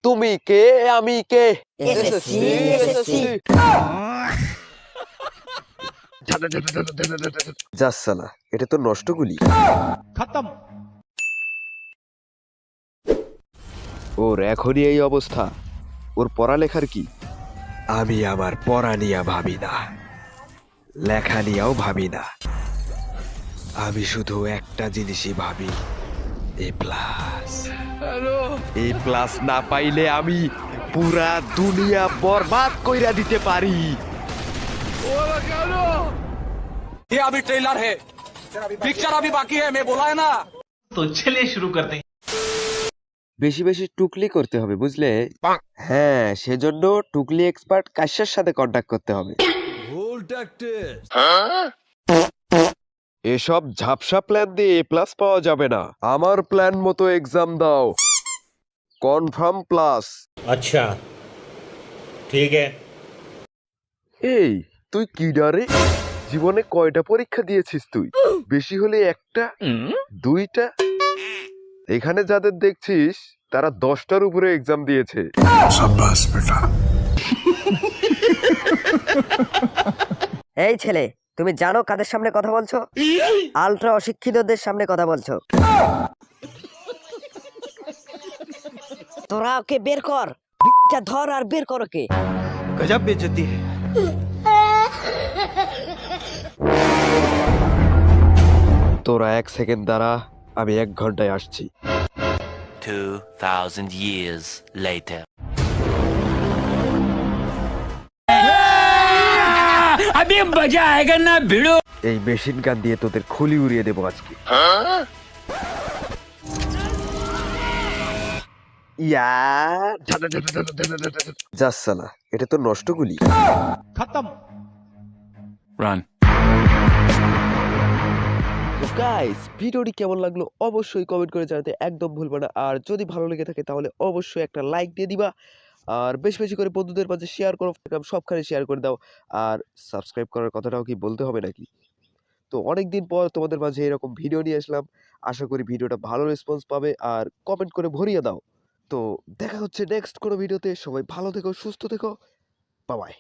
তুমি কে আমি কে SSC SSC যাস সালা, এটা তো নষ্ট গুলি। खत्म। ওর এখনই এই অবস্থা, ওর পড়ালেখার কি? আমি আমার পড়া নিয়ে ভাবি না, লেখা নিয়েও ভাবি না, আমি শুধু একটা জিনিসই ভাবি, এ প্লাস। এ প্লাস না পাইলে আমি পুরা দুনিয়া বরবাদ কইরা দিতে পারি। ये अभी ट्रेलर है, पिक्चर अभी बाकी है, मैं बोला है ना। तो चलिए शुरू करते हैं। বেশি বেশি টুকলি করতে হবে, বুঝলে? হ্যাঁ, সেজন্য টুকলি এক্সপার্ট কাশ্যের সাথে কন্ট্যাক্ট করতে হবে। এসব ঝাপসা প্ল্যান দিয়ে এ প্লাস পাওয়া যাবে না। আমার প্ল্যান মতো এক্সাম দাও, কনফার্ম প্লাস। अच्छा ठीक है। এই তুই কি ডারে? জীবনে কয়টা পরীক্ষা দিয়েছিস তুই? বেশি হলে একটা, দুইটা। এখানে যাদের দেখছিস তারা 10টার উপরে এক্সাম দিয়েছে। এই ছেলে, তুমি জানো কাদের সামনে কথা বলছো? আলট্রা অশিক্ষিতদের সামনে কথা বলছো। তোরা ওকে বের কর, বিটটা ধর আর বের কর ওকে। গজব বেজতি। তোরা 1 সেকেন্ড দাঁড়া, আমি 1 ঘন্টায় আসছি। 2000 years later. अभी मजा आएगा ना भिड़ो। এই মেশিন গান দিয়ে তোদের খুলি উড়িয়ে দেবো আজকে। ইয়া যাস সালা, এটা তো নষ্ট গুলি। खत्म। Run. গাইস, ভিডিওটি কেমন লাগলো অবশ্যই কমেন্ট করে জানাতে একদম ভুলবে না। আর যদি ভালো লেগে থাকে তাহলে অবশ্যই একটা লাইক দিয়ে দিবা, আর বেশি বেশি করে বন্ধুদের মাঝে শেয়ার করো, সবখানে শেয়ার করে দাও। আর সাবস্ক্রাইব করার কথাটাও কি বলতে হবে নাকি? তো অনেকদিন পর তোমাদের মাঝে এরকম ভিডিও নিয়ে আসলাম, আশা করি ভিডিওটা ভালো রেসপন্স পাবে, আর কমেন্ট করে ভরিয়ে দাও। তো দেখা হচ্ছে নেক্সট কোনো ভিডিওতে। সবাই ভালো থেকো, সুস্থ থেকো, বাই বাই।